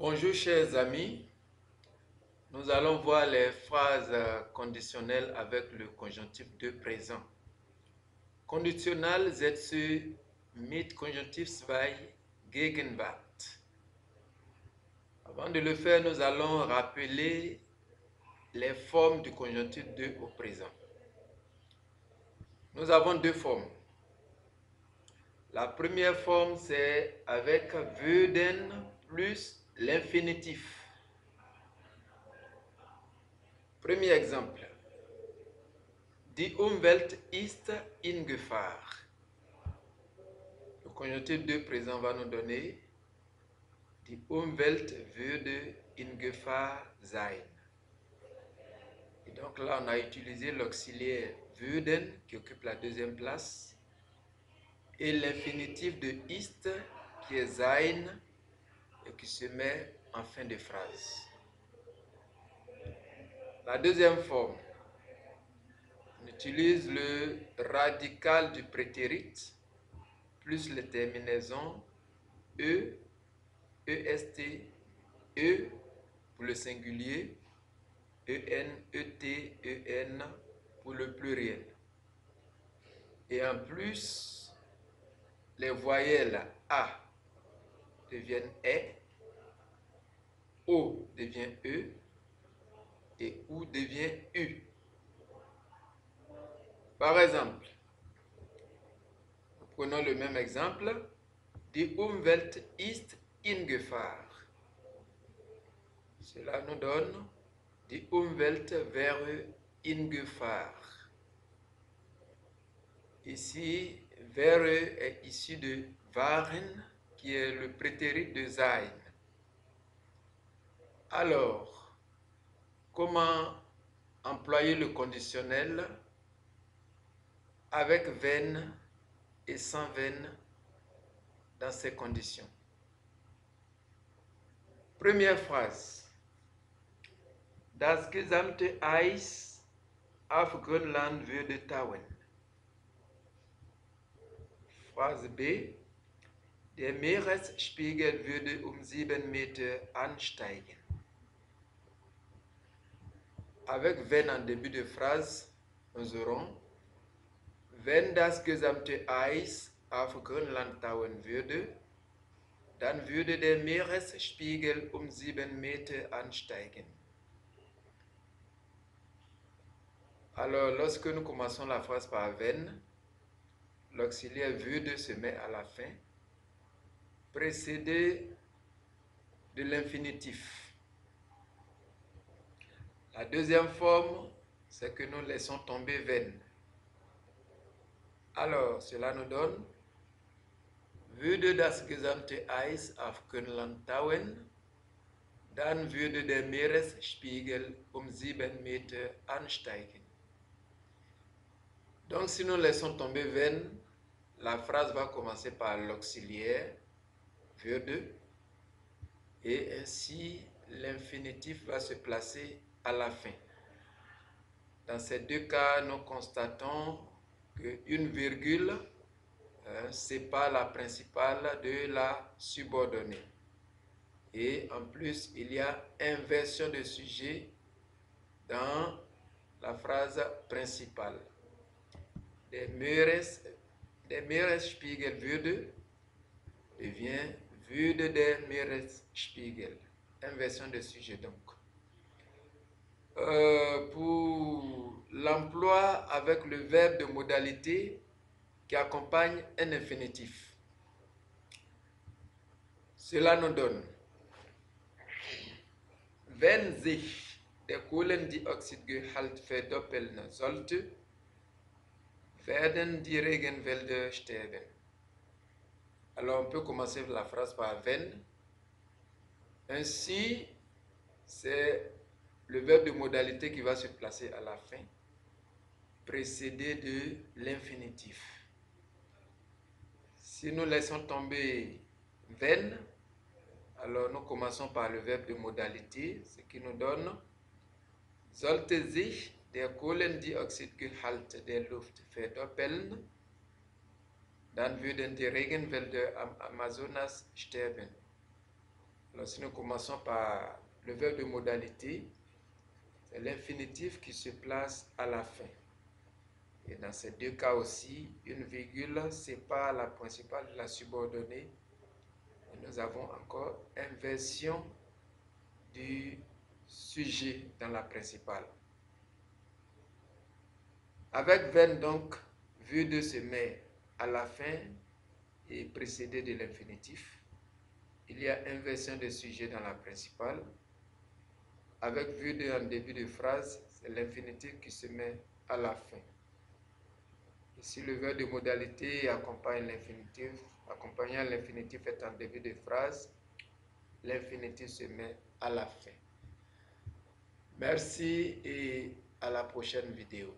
Bonjour chers amis, nous allons voir les phrases conditionnelles avec le conjonctif de présent. Conditional setze mit Konjunktiv 2 Gegenwart. Avant de le faire, nous allons rappeler les formes du conjonctif 2 au présent. Nous avons deux formes. La première forme, c'est avec würden plus l'infinitif. Premier exemple. Die Umwelt ist in Gefahr. Le conjonctif de présent va nous donner Die Umwelt würde in Gefahr sein. Et donc là, on a utilisé l'auxiliaire würden qui occupe la deuxième place et l'infinitif de ist qui est sein et qui se met en fin de phrase. La deuxième forme, on utilise le radical du prétérit plus les terminaisons e, est, e pour le singulier, en, et, en pour le pluriel. Et en plus, les voyelles a deviennent e, o devient e et ou devient u. Par exemple, nous prenons le même exemple. Die Umwelt ist in Gefahr. Cela nous donne Die Umwelt wäre in Gefahr. Ici, wäre est issu de waren, qui est le prétérit de sein. Alors, comment employer le conditionnel avec wenn et sans wenn dans ces conditions? Première phrase. Das gesamte Eis auf Grönland würde tauen. Phrase B. Der Meeresspiegel würde 7 Meter ansteigen. Avec wenn en début de phrase, nous aurons wenn das gesamte Eis auf Grönland tauen würde, dann würde der Meeresspiegel 7 Meter ansteigen. Alors, lorsque nous commençons la phrase par wenn, l'auxiliaire würde se met à la fin, précédé de l'infinitif. La deuxième forme, c'est que nous laissons tomber wenn. Alors, cela nous donne würde das gesamte Eis auf Grönland tauen, dann würde der Meeresspiegel 7 Meter ansteigen. Donc, si nous laissons tomber wenn, la phrase va commencer par l'auxiliaire würde et ainsi l'infinitif va se placer à la fin. Dans ces deux cas, nous constatons qu'une virgule sépare la principale de la subordonnée. Et en plus, il y a inversion de sujet dans la phrase principale. Der Meeresspiegel würde devient würde der Meeresspiegel. Inversion de sujet donc. Pour l'emploi avec le verbe de modalité qui accompagne un infinitif. Cela nous donne wenn sich der Kohlendioxidgehalt verdoppeln sollte, werden die Regenwälder sterben. Alors on peut commencer la phrase par wenn. Ainsi, c'est le verbe de modalité qui va se placer à la fin, précédé de l'infinitif. Si nous laissons tomber wenn, alors nous commençons par le verbe de modalité, ce qui nous donne sollte sich der Kohlendioxidgehalt der Luft verdoppeln, dann würden die Regenwälder am Amazonas sterben. Alors si nous commençons par le verbe de modalité, c'est l'infinitif qui se place à la fin. Et dans ces deux cas aussi, une virgule sépare la principale de la subordonnée. Et nous avons encore inversion du sujet dans la principale. Avec veine donc, VE2 se met à la fin et précédé de l'infinitif. Il y a inversion de sujet dans la principale. Avec VE2 en début de phrase, c'est l'infinitif qui se met à la fin. Et si le verbe de modalité accompagnant l'infinitif est en début de phrase, l'infinitif se met à la fin. Merci et à la prochaine vidéo.